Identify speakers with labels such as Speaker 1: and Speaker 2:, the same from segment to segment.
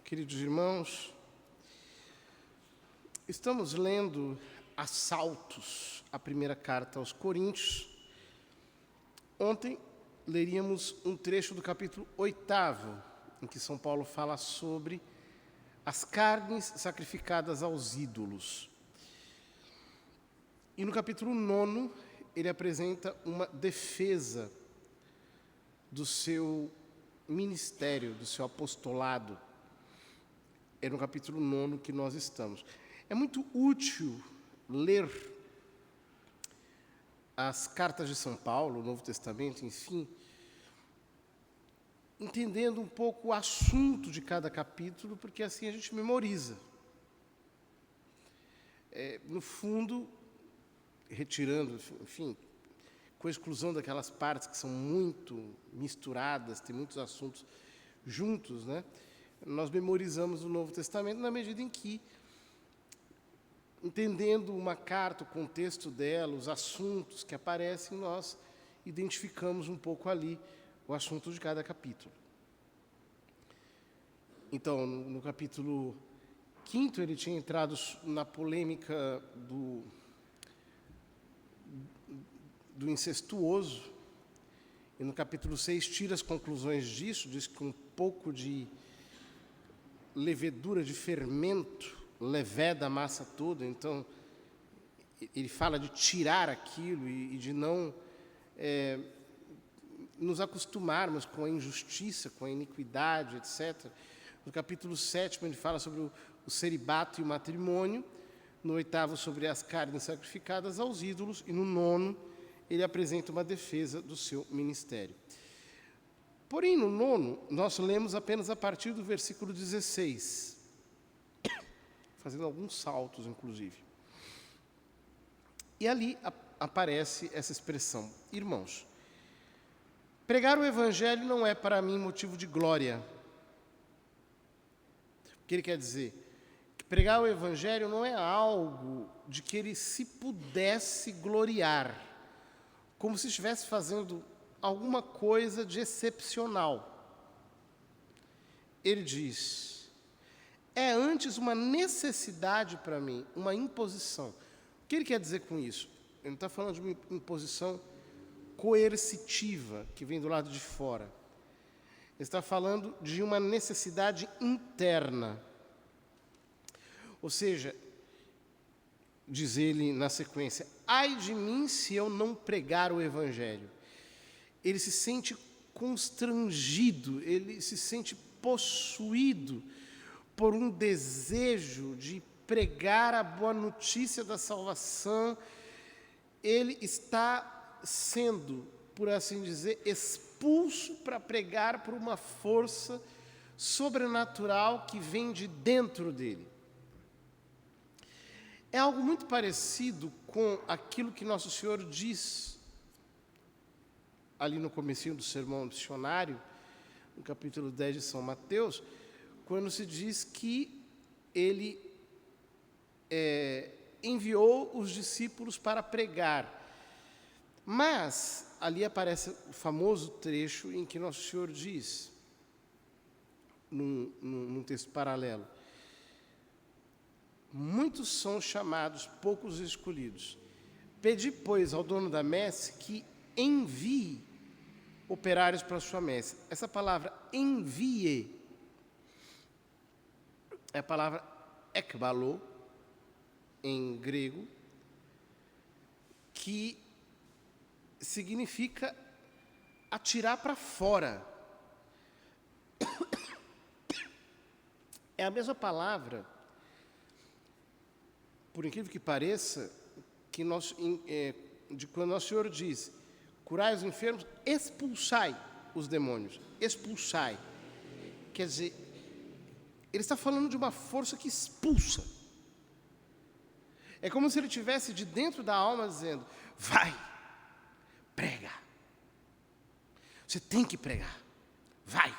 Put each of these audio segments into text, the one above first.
Speaker 1: Queridos irmãos, estamos lendo a saltos a primeira carta aos Coríntios. Ontem leríamos um trecho do capítulo 8º, em que São Paulo fala sobre as carnes sacrificadas aos ídolos. E no capítulo 9, ele apresenta uma defesa do seu ministério, do seu apostolado. É no capítulo 9 que nós estamos. É muito útil ler as cartas de São Paulo, o Novo Testamento, enfim, entendendo um pouco o assunto de cada capítulo, porque assim a gente memoriza. No fundo, retirando, enfim, com a exclusão daquelas partes que são muito misturadas, tem muitos assuntos juntos, né? Nós memorizamos o Novo Testamento na medida em que, entendendo uma carta, o contexto dela, os assuntos que aparecem, nós identificamos um pouco ali o assunto de cada capítulo. Então, no capítulo 5º, ele tinha entrado na polêmica do incestuoso, e no capítulo 6 tira as conclusões disso, diz que um pouco de levedura, de fermento, leveda a massa toda. Então, ele fala de tirar aquilo e de não nos acostumarmos com a injustiça, com a iniquidade, etc. No capítulo 7, ele fala sobre o celibato e o matrimônio. No 8º, sobre as carnes sacrificadas aos ídolos. E no 9º, ele apresenta uma defesa do seu ministério. Porém, no 9º, nós lemos apenas a partir do versículo 16, fazendo alguns saltos, inclusive. E ali aparece essa expressão: irmãos, pregar o Evangelho não é para mim motivo de glória. O que ele quer dizer? Que pregar o Evangelho não é algo de que ele se pudesse gloriar, como se estivesse fazendo alguma coisa de excepcional. Ele diz: é antes uma necessidade para mim, uma imposição. O que ele quer dizer com isso? Ele não está falando de uma imposição coercitiva, que vem do lado de fora. Ele está falando de uma necessidade interna. Ou seja, diz ele na sequência: ai de mim se eu não pregar o Evangelho. Ele se sente constrangido, ele se sente possuído por um desejo de pregar a boa notícia da salvação. Ele está sendo, por assim dizer, expulso para pregar por uma força sobrenatural que vem de dentro dele. É algo muito parecido com aquilo que Nosso Senhor diz ali no comecinho do sermão missionário, no capítulo 10 de São Mateus, quando se diz que ele enviou os discípulos para pregar. Mas ali aparece o famoso trecho em que Nosso Senhor diz, num texto paralelo: muitos são chamados, poucos escolhidos. Pedi, pois, ao dono da messe que envie operários para a sua messe. Essa palavra envie é a palavra ekbalo, em grego, que significa atirar para fora. É a mesma palavra, por incrível que pareça, que de quando Nosso Senhor diz: curai os enfermos, expulsai os demônios, expulsai. Quer dizer, ele está falando de uma força que expulsa. É como se ele tivesse de dentro da alma dizendo: vai, prega. Você tem que pregar. Vai.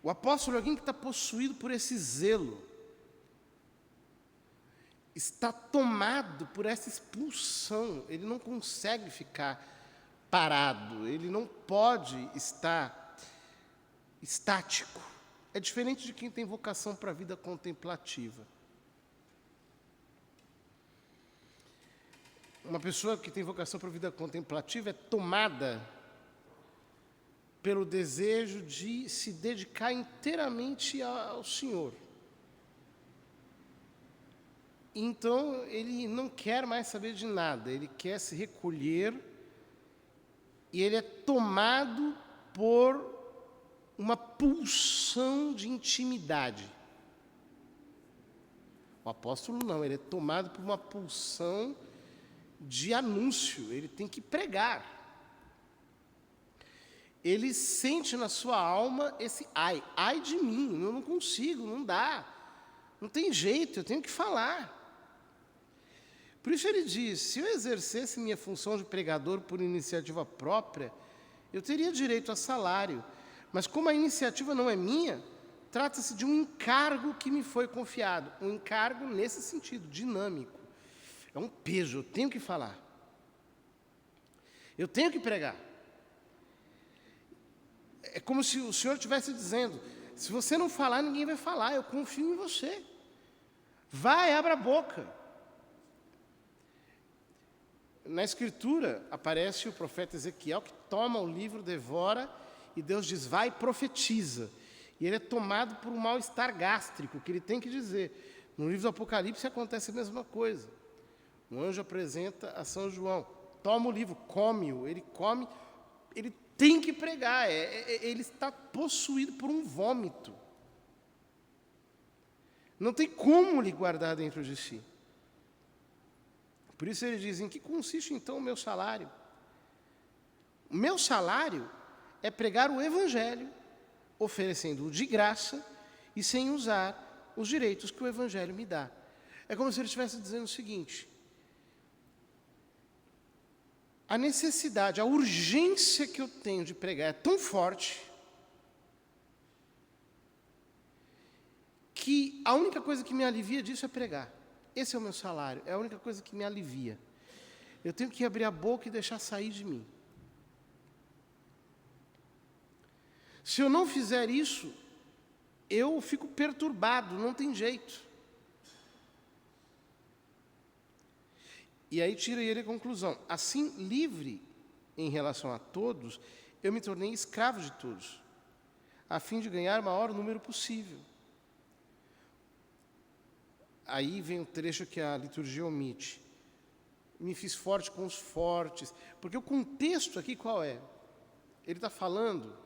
Speaker 1: O apóstolo é alguém que está possuído por esse zelo. Está tomado por essa expulsão. Ele não consegue ficar parado. Ele não pode estar estático. é diferente de quem tem vocação para a vida contemplativa. Uma pessoa que tem vocação para a vida contemplativa é tomada pelo desejo de se dedicar inteiramente ao Senhor. Então, ele não quer mais saber de nada, ele quer se recolher e ele é tomado por uma pulsão de intimidade. O apóstolo não, ele é tomado por uma pulsão de anúncio, ele tem que pregar. Ele sente na sua alma esse ai de mim, eu não consigo, não dá, não tem jeito, eu tenho que falar. Por isso ele diz, se eu exercesse minha função de pregador por iniciativa própria, eu teria direito a salário, mas como a iniciativa não é minha, trata-se de um encargo que me foi confiado, um encargo nesse sentido, dinâmico. É um peso, eu tenho que falar. Eu tenho que pregar. É como se o Senhor estivesse dizendo, se você não falar, ninguém vai falar, eu confio em você. Vai, abra a boca. Na Escritura, aparece o profeta Ezequiel, que toma o livro, devora, e Deus diz, vai e profetiza. E ele é tomado por um mal-estar gástrico, que ele tem que dizer. No livro do Apocalipse acontece a mesma coisa. Um anjo apresenta a São João, toma o livro, come-o, ele come, ele tem que pregar, ele está possuído por um vômito. Não tem como lhe guardar dentro de si. Por isso ele diz, em que consiste então o meu salário? O meu salário é pregar o Evangelho, oferecendo-o de graça e sem usar os direitos que o Evangelho me dá. É como se ele estivesse dizendo o seguinte, a necessidade, a urgência que eu tenho de pregar é tão forte que a única coisa que me alivia disso é pregar. Esse é o meu salário, é a única coisa que me alivia. Eu tenho que abrir a boca e deixar sair de mim. Se eu não fizer isso, eu fico perturbado, não tem jeito. E aí tira ele a conclusão. Assim, livre em relação a todos, eu me tornei escravo de todos, a fim de ganhar o maior número possível. Aí vem o trecho que a liturgia omite. Me fiz forte com os fortes. Porque o contexto aqui qual é? Ele está falando,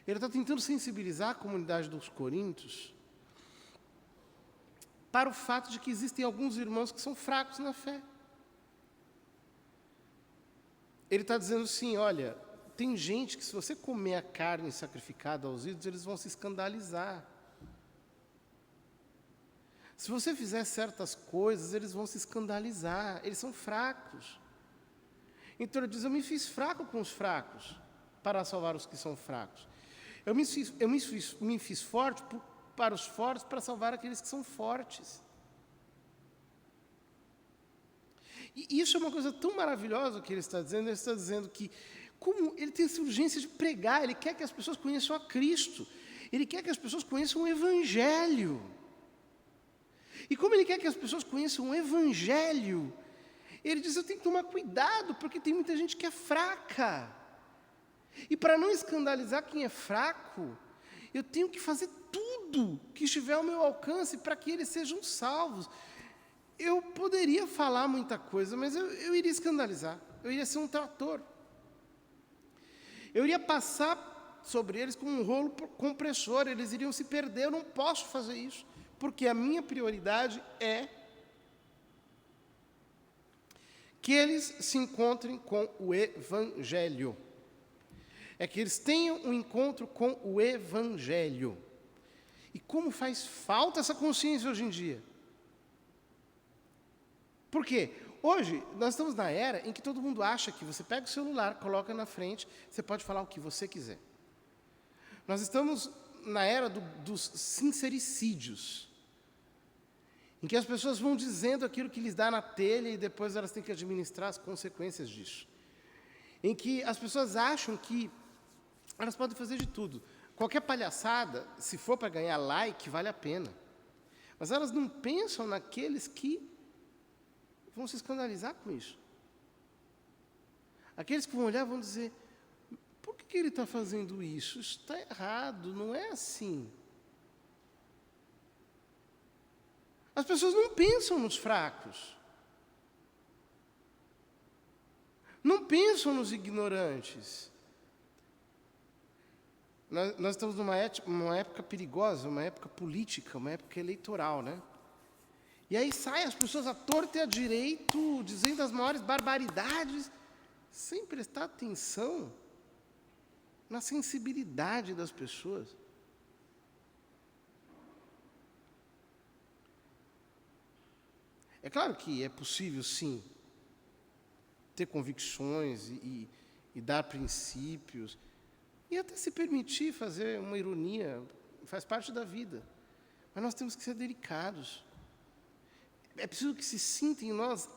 Speaker 1: ele está tentando sensibilizar a comunidade dos Coríntios para o fato de que existem alguns irmãos que são fracos na fé. Ele está dizendo assim, olha, tem gente que se você comer a carne sacrificada aos ídolos, eles vão se escandalizar. Se você fizer certas coisas, eles vão se escandalizar, eles são fracos. Então ele diz, eu me fiz fraco com os fracos, para salvar os que são fracos. Eu me fiz forte para os fortes, para salvar aqueles que são fortes. E isso é uma coisa tão maravilhosa que ele está dizendo que, como ele tem essa urgência de pregar, ele quer que as pessoas conheçam a Cristo, ele quer que as pessoas conheçam o Evangelho. E como ele quer que as pessoas conheçam o Evangelho, ele diz, eu tenho que tomar cuidado, porque tem muita gente que é fraca. E para não escandalizar quem é fraco, eu tenho que fazer tudo que estiver ao meu alcance para que eles sejam salvos. Eu poderia falar muita coisa, mas eu iria escandalizar, eu iria ser um trator. Eu iria passar sobre eles com um rolo compressor, eles iriam se perder, eu não posso fazer isso. Porque a minha prioridade é que eles se encontrem com o Evangelho. É que eles tenham um encontro com o Evangelho. E como faz falta essa consciência hoje em dia? Por quê? Hoje, nós estamos na era em que todo mundo acha que você pega o celular, coloca na frente, você pode falar o que você quiser. Nós estamos na era dos sincericídios, em que as pessoas vão dizendo aquilo que lhes dá na telha e depois elas têm que administrar as consequências disso. Em que as pessoas acham que elas podem fazer de tudo, Qualquer palhaçada, se for para ganhar like, vale a pena. Mas elas não pensam naqueles que vão se escandalizar com isso. Aqueles que vão olhar vão dizer, por que ele está fazendo isso? Isso está errado, não é assim. As pessoas não pensam nos fracos. Não pensam nos ignorantes. Nós estamos numa época perigosa, uma época política, uma época eleitoral, né? E aí saem as pessoas à torta e à direito, dizendo as maiores barbaridades, sem prestar atenção na sensibilidade das pessoas. É claro que é possível, sim, ter convicções e dar princípios, e até se permitir fazer uma ironia, faz parte da vida. Mas nós temos que ser delicados. É preciso que se sinta em nós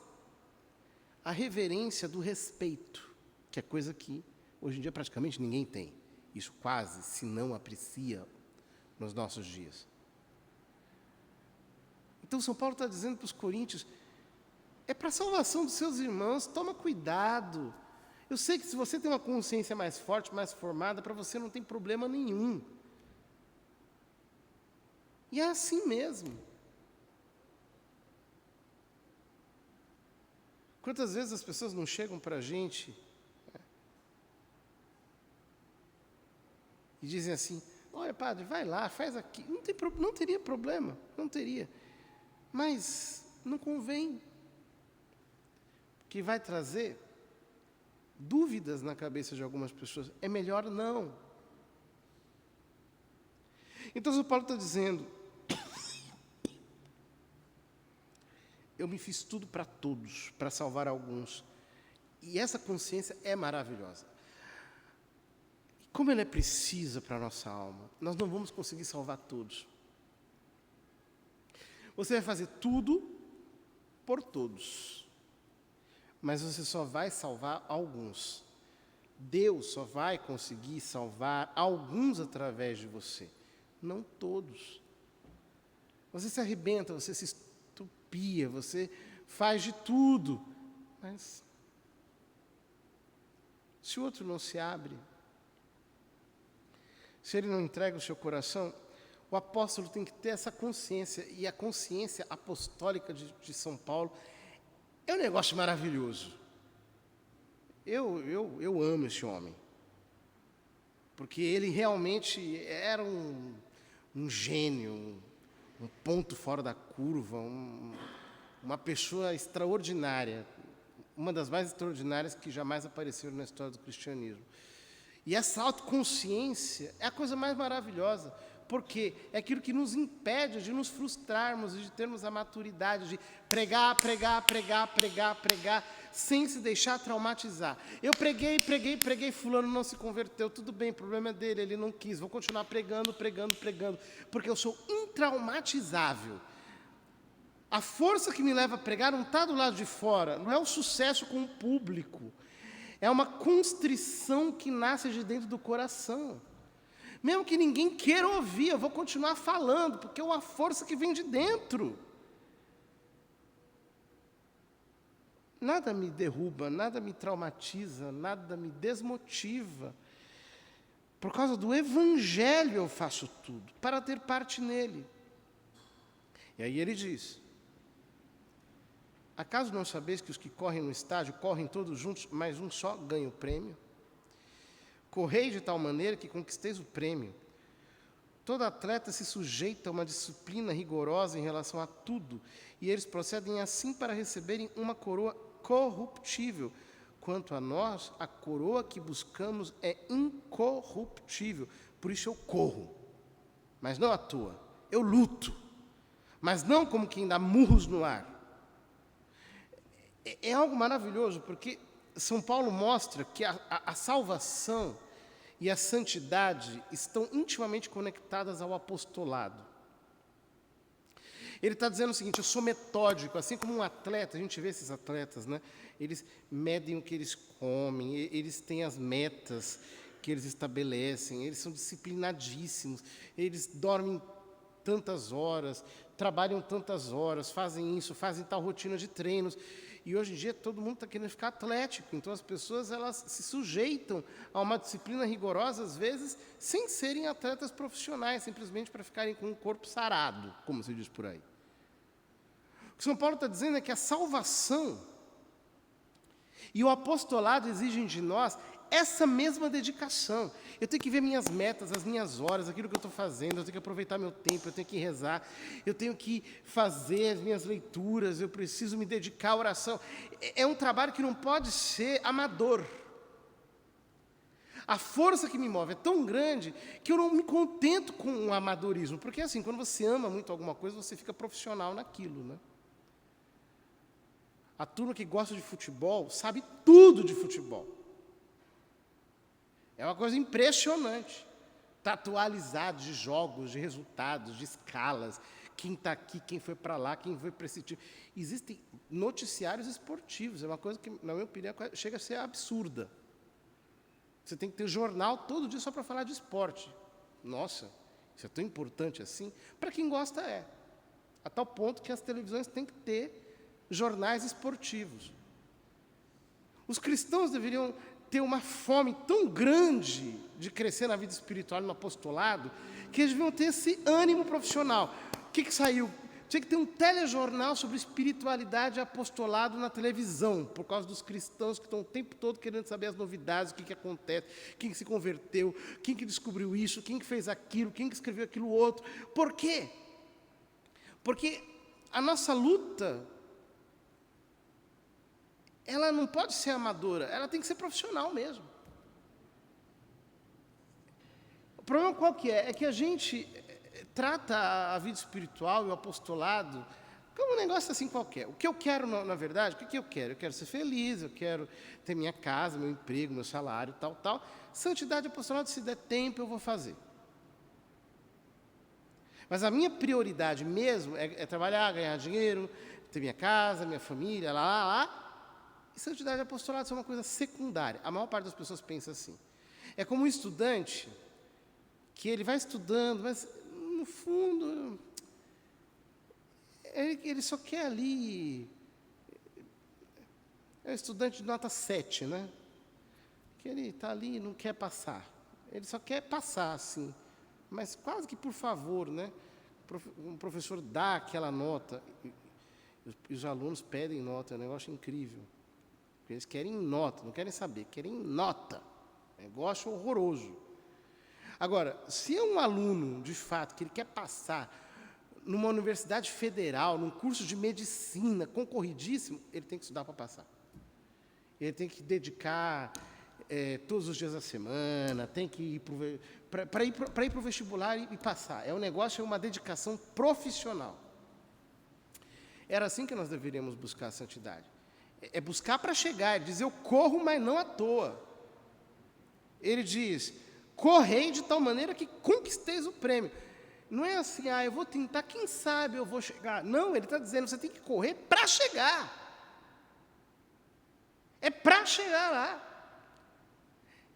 Speaker 1: a reverência do respeito, que é coisa que hoje em dia praticamente ninguém tem. Isso quase se não aprecia nos nossos dias. Então São Paulo está dizendo para os coríntios, é para a salvação dos seus irmãos, toma cuidado. Eu sei que se você tem uma consciência mais forte, mais formada, para você não tem problema nenhum. E é assim mesmo. Quantas vezes as pessoas não chegam para a gente, né, e dizem assim, olha, padre, vai lá, faz aqui. Não teria problema, não teria. Mas não convém, que vai trazer dúvidas na cabeça de algumas pessoas. É melhor não. Então, o Paulo está dizendo, eu me fiz tudo para todos, para salvar alguns. E essa consciência é maravilhosa. E como ela é precisa para a nossa alma, nós não vamos conseguir salvar todos. Você vai fazer tudo por todos, mas você só vai salvar alguns. Deus só vai conseguir salvar alguns através de você, não todos. Você se arrebenta, você se estupia, você faz de tudo, mas se o outro não se abre, se ele não entrega o seu coração, o apóstolo tem que ter essa consciência, e a consciência apostólica de São Paulo é um negócio maravilhoso. Eu amo esse homem, porque ele realmente era um gênio, um ponto fora da curva, uma pessoa extraordinária, uma das mais extraordinárias que jamais apareceram na história do cristianismo. E essa autoconsciência é a coisa mais maravilhosa, porque é aquilo que nos impede de nos frustrarmos e de termos a maturidade de pregar, sem se deixar traumatizar. Eu preguei, fulano não se converteu, tudo bem, o problema é dele, ele não quis, vou continuar pregando, porque eu sou intraumatizável. A força que me leva a pregar não está do lado de fora, não é o sucesso com o público, é uma constrição que nasce de dentro do coração. Mesmo que ninguém queira ouvir, eu vou continuar falando, porque é uma força que vem de dentro. Nada me derruba, nada me traumatiza, nada me desmotiva. Por causa do Evangelho eu faço tudo, para ter parte nele. E aí ele diz, acaso não sabeis que os que correm no estádio, correm todos juntos, mas um só ganha o prêmio? Correi de tal maneira que conquisteis o prêmio. Todo atleta se sujeita a uma disciplina rigorosa em relação a tudo, e eles procedem assim para receberem uma coroa corruptível. Quanto a nós, a coroa que buscamos é incorruptível. Por isso eu corro, mas não à toa. Eu luto, mas não como quem dá murros no ar. É algo maravilhoso, porque São Paulo mostra que a salvação e a santidade estão intimamente conectadas ao apostolado. Ele está dizendo o seguinte, eu sou metódico, assim como um atleta, a gente vê esses atletas, né? Eles medem o que eles comem, eles têm as metas, que eles estabelecem, eles são disciplinadíssimos, eles dormem tantas horas, trabalham tantas horas, fazem isso, fazem tal rotina de treinos. E hoje em dia todo mundo está querendo ficar atlético, então as pessoas elas se sujeitam a uma disciplina rigorosa, às vezes, sem serem atletas profissionais, simplesmente para ficarem com um corpo sarado, como se diz por aí. O que São Paulo está dizendo é que a salvação e o apostolado exigem de nós essa mesma dedicação. Eu tenho que ver minhas metas, as minhas horas, aquilo que eu estou fazendo, eu tenho que aproveitar meu tempo, eu tenho que rezar, eu tenho que fazer as minhas leituras, eu preciso me dedicar à oração. É um trabalho que não pode ser amador. A força que me move é tão grande que eu não me contento com o amadorismo, porque assim, quando você ama muito alguma coisa, você fica profissional naquilo, né? A turma que gosta de futebol sabe tudo de futebol. É uma coisa impressionante. Está atualizado de jogos, de resultados, de escalas. Quem está aqui, quem foi para lá, quem foi para esse time. Existem noticiários esportivos. É uma coisa que, na minha opinião, chega a ser absurda. Você tem que ter jornal todo dia só para falar de esporte. Nossa, isso é tão importante assim? Para quem gosta é. A tal ponto que as televisões têm que ter jornais esportivos. Os cristãos deveriam ter uma fome tão grande de crescer na vida espiritual e no apostolado, que eles deviam ter esse ânimo profissional. O que saiu? Tinha que ter um telejornal sobre espiritualidade e apostolado na televisão, por causa dos cristãos que estão o tempo todo querendo saber as novidades, o que acontece, quem que se converteu, quem que descobriu isso, quem que fez aquilo, quem que escreveu aquilo outro. Por quê? Porque a nossa luta, ela não pode ser amadora, ela tem que ser profissional mesmo. O problema qual que é? É que a gente trata a vida espiritual e o apostolado como um negócio assim qualquer. O que eu quero, na verdade, o que eu quero? Eu quero ser feliz, eu quero ter minha casa, meu emprego, meu salário, tal, tal. Santidade e apostolado, se der tempo, eu vou fazer. Mas a minha prioridade mesmo é trabalhar, ganhar dinheiro, ter minha casa, minha família, lá. E santidade e apostolado são uma coisa secundária. A maior parte das pessoas pensa assim. É como um estudante que ele vai estudando, mas no fundo ele só quer ali. É um estudante de nota 7, né? Que ele está ali e não quer passar. Ele só quer passar, assim. Mas quase que por favor, né? Um professor dá aquela nota. E os alunos pedem nota, é um negócio incrível. Eles querem nota, não querem saber, querem nota. Negócio horroroso. Agora, se é um aluno, de fato, que ele quer passar numa universidade federal, num curso de medicina concorridíssimo, ele tem que estudar para passar. Ele tem que dedicar todos os dias da semana, tem que ir para ir para o vestibular e passar. É um negócio, é uma dedicação profissional. Era assim que nós deveríamos buscar a santidade. É buscar para chegar. Ele diz, eu corro, mas não à toa. Ele diz, correi de tal maneira que conquisteis o prêmio. Não é assim, eu vou tentar, quem sabe eu vou chegar. Não, ele está dizendo, você tem que correr para chegar. É para chegar lá.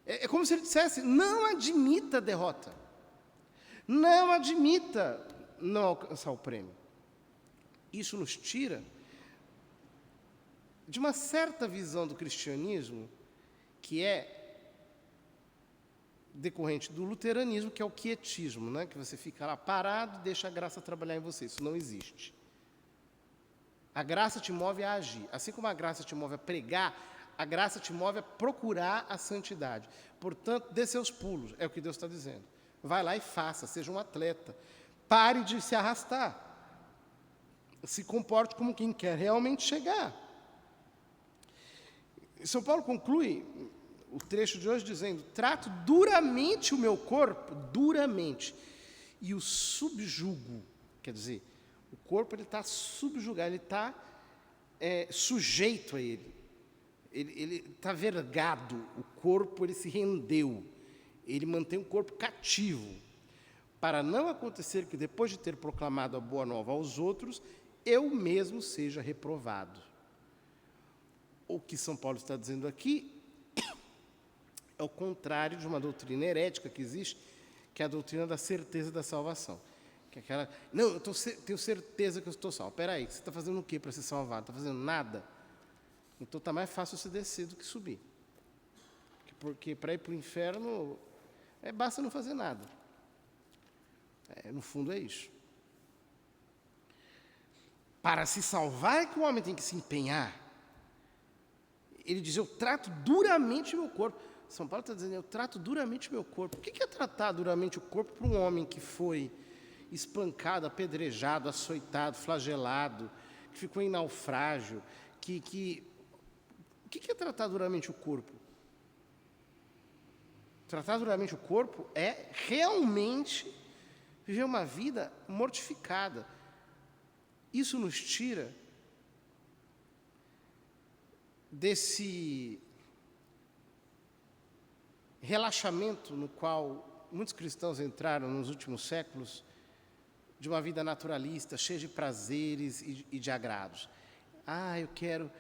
Speaker 1: É como se ele dissesse, não admita a derrota. Não admita não alcançar o prêmio. Isso nos tira de uma certa visão do cristianismo que é decorrente do luteranismo, que é o quietismo, né? Que você fica lá parado e deixa a graça trabalhar em você. Isso não existe. A graça te move a agir. Assim como a graça te move a pregar, a graça te move a procurar a santidade. Portanto, dê seus pulos, é o que Deus está dizendo. Vai lá e faça, seja um atleta. Pare de se arrastar. Se comporte como quem quer realmente chegar. São Paulo conclui o trecho de hoje dizendo, trato duramente o meu corpo, duramente, e o subjugo. Quer dizer, o corpo está subjugado, ele está sujeito a ele. Ele está vergado, o corpo ele se rendeu, ele mantém o corpo cativo, para não acontecer que depois de ter proclamado a boa nova aos outros, eu mesmo seja reprovado. O que São Paulo está dizendo aqui É o contrário de uma doutrina herética que existe, que é a doutrina da certeza da salvação. Que é aquela, não, eu tenho certeza que eu estou salvo. Espera aí, você está fazendo o que para ser salvado? Está fazendo nada? Então está mais fácil você descer do que subir. Porque para ir para o inferno, basta não fazer nada. No fundo é isso. Para se salvar é que o homem tem que se empenhar. Ele diz, eu trato duramente o meu corpo. São Paulo está dizendo, eu trato duramente o meu corpo. O que é tratar duramente o corpo para um homem que foi espancado, apedrejado, açoitado, flagelado, que ficou em naufrágio? O que é tratar duramente o corpo? Tratar duramente o corpo é realmente viver uma vida mortificada. Isso nos tira desse relaxamento no qual muitos cristãos entraram nos últimos séculos, de uma vida naturalista, cheia de prazeres e de agrados. Eu quero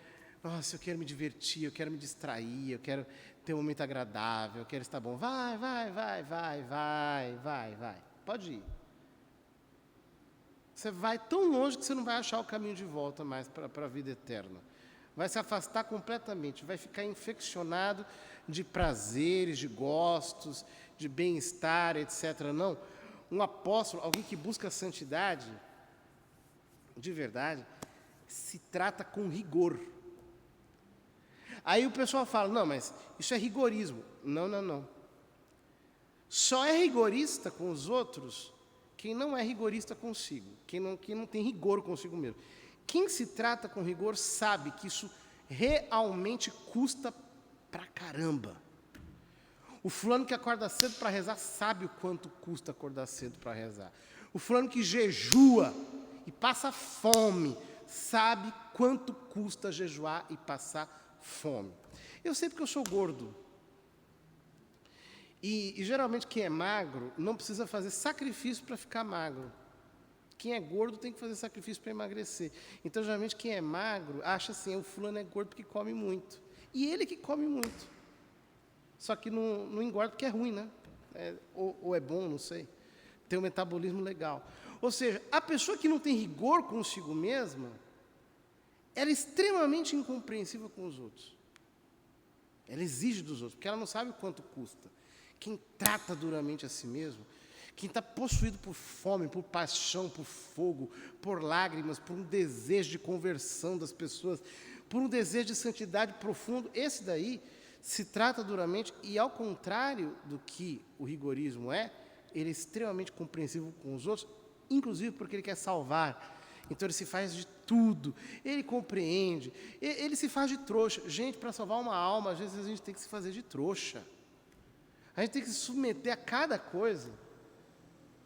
Speaker 1: me divertir, eu quero me distrair, eu quero ter um momento agradável, eu quero estar bom. Vai. Pode ir. Você vai tão longe que você não vai achar o caminho de volta mais para a vida eterna. Vai se afastar completamente, vai ficar infeccionado de prazeres, de gostos, de bem-estar, etc. Não. Um apóstolo, alguém que busca a santidade, de verdade, se trata com rigor. Aí o pessoal fala, não, mas isso é rigorismo. Não. Só é rigorista com os outros quem não é rigorista consigo, quem não tem rigor consigo mesmo. Quem se trata com rigor sabe que isso realmente custa pra caramba. O fulano que acorda cedo para rezar sabe o quanto custa acordar cedo para rezar. O fulano que jejua e passa fome sabe quanto custa jejuar e passar fome. Eu sei porque eu sou gordo. E geralmente quem é magro não precisa fazer sacrifício para ficar magro. Quem é gordo tem que fazer sacrifício para emagrecer. Então, geralmente, quem é magro acha assim, o fulano é gordo porque come muito. E ele que come muito. Só que não engorda porque é ruim, né? Ou é bom, não sei. Tem um metabolismo legal. Ou seja, a pessoa que não tem rigor consigo mesma, ela é extremamente incompreensiva com os outros. Ela exige dos outros, porque ela não sabe o quanto custa. Quem trata duramente a si mesmo, quem está possuído por fome, por paixão, por fogo, por lágrimas, por um desejo de conversão das pessoas, por um desejo de santidade profundo, esse daí se trata duramente e, ao contrário do que o rigorismo ele é extremamente compreensivo com os outros, inclusive porque ele quer salvar. Então ele se faz de tudo, ele compreende, ele se faz de trouxa. Gente, para salvar uma alma, às vezes a gente tem que se fazer de trouxa. A gente tem que se submeter a cada coisa.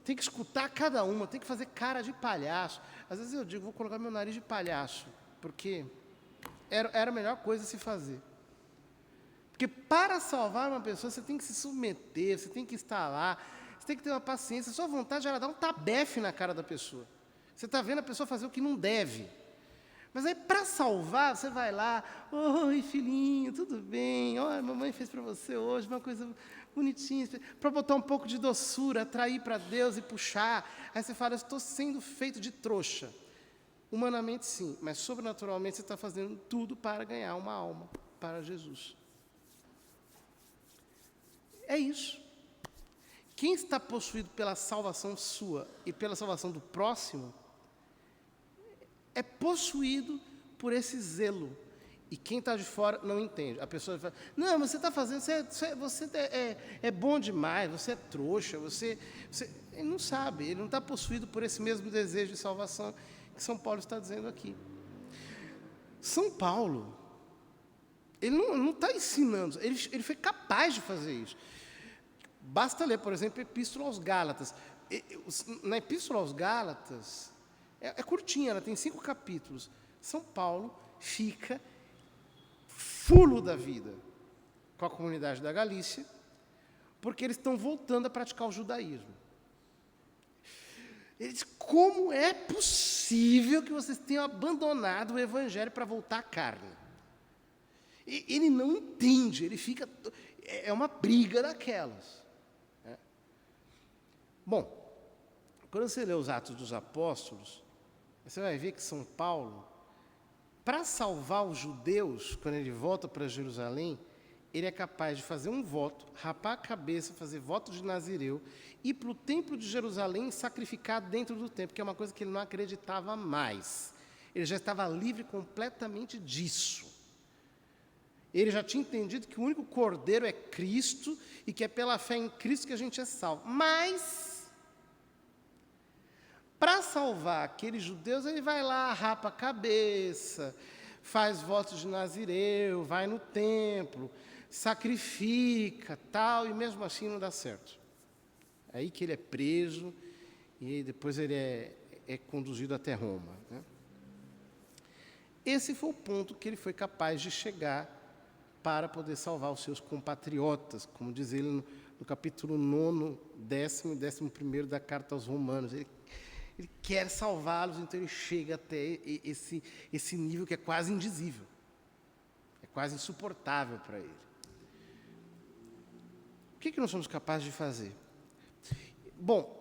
Speaker 1: Tem que escutar cada uma, tem que fazer cara de palhaço. Às vezes eu digo, vou colocar meu nariz de palhaço, porque era a melhor coisa a se fazer. Porque para salvar uma pessoa, você tem que se submeter, você tem que estar lá, você tem que ter uma paciência. A sua vontade era dar um tabefe na cara da pessoa. Você está vendo a pessoa fazer o que não deve. Mas aí, para salvar, você vai lá, oi, filhinho, tudo bem? Olha, a mamãe fez para você hoje uma coisa bonitinha, para botar um pouco de doçura, atrair para Deus e puxar. Aí você fala, eu estou sendo feito de trouxa. Humanamente, sim, mas sobrenaturalmente você está fazendo tudo para ganhar uma alma para Jesus. É isso. Quem está possuído pela salvação sua e pela salvação do próximo, é possuído por esse zelo. E quem está de fora não entende. A pessoa fala, não, mas você está fazendo, você é bom demais, você é trouxa, ele não sabe, ele não está possuído por esse mesmo desejo de salvação que São Paulo está dizendo aqui. São Paulo, ele não está ensinando, ele foi capaz de fazer isso. Basta ler, por exemplo, a Epístola aos Gálatas. Na Epístola aos Gálatas, é curtinha, ela tem 5 capítulos. São Paulo fica fulo da vida com a comunidade da Galícia, porque eles estão voltando a praticar o judaísmo. Ele diz, como é possível que vocês tenham abandonado o evangelho para voltar à carne? Ele não entende, ele fica... é uma briga daquelas. Né? Bom, quando você lê os Atos dos Apóstolos, você vai ver que São Paulo, para salvar os judeus, quando ele volta para Jerusalém, ele é capaz de fazer um voto, rapar a cabeça, fazer voto de Nazireu, ir para o templo de Jerusalém e sacrificar dentro do templo, que é uma coisa que ele não acreditava mais. Ele já estava livre completamente disso. Ele já tinha entendido que o único cordeiro é Cristo e que é pela fé em Cristo que a gente é salvo. Mas, para salvar aqueles judeus, ele vai lá, rapa a cabeça, faz votos de Nazireu, vai no templo, sacrifica, tal, e mesmo assim não dá certo. É aí que ele é preso e depois ele é conduzido até Roma. Né? Esse foi o ponto que ele foi capaz de chegar para poder salvar os seus compatriotas, como diz ele no capítulo 9, 10º e 11º da Carta aos Romanos. Ele quer salvá-los, então ele chega até esse nível que é quase indizível, é quase insuportável para ele. O que nós somos capazes de fazer? Bom,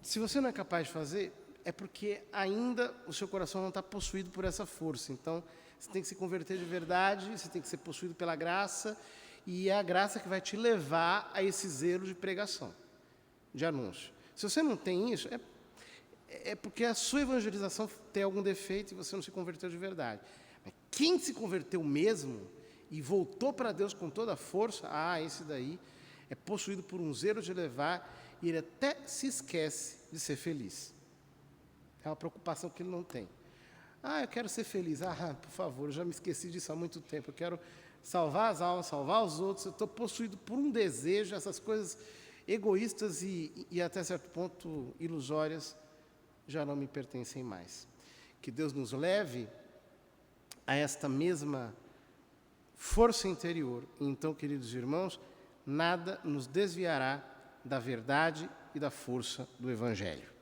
Speaker 1: se você não é capaz de fazer, é porque ainda o seu coração não está possuído por essa força. Então, você tem que se converter de verdade, você tem que ser possuído pela graça, e é a graça que vai te levar a esse zelo de pregação, de anúncio. Se você não tem isso, é porque a sua evangelização tem algum defeito e você não se converteu de verdade. Mas quem se converteu mesmo e voltou para Deus com toda a força, esse daí é possuído por um zelo de levar, e ele até se esquece de ser feliz. É uma preocupação que ele não tem. Eu quero ser feliz. Por favor, eu já me esqueci disso há muito tempo. Eu quero salvar as almas, salvar os outros. Eu estou possuído por um desejo, essas coisas egoístas e até certo ponto ilusórias já não me pertencem mais. Que Deus nos leve a esta mesma força interior. Então, queridos irmãos, nada nos desviará da verdade e da força do Evangelho.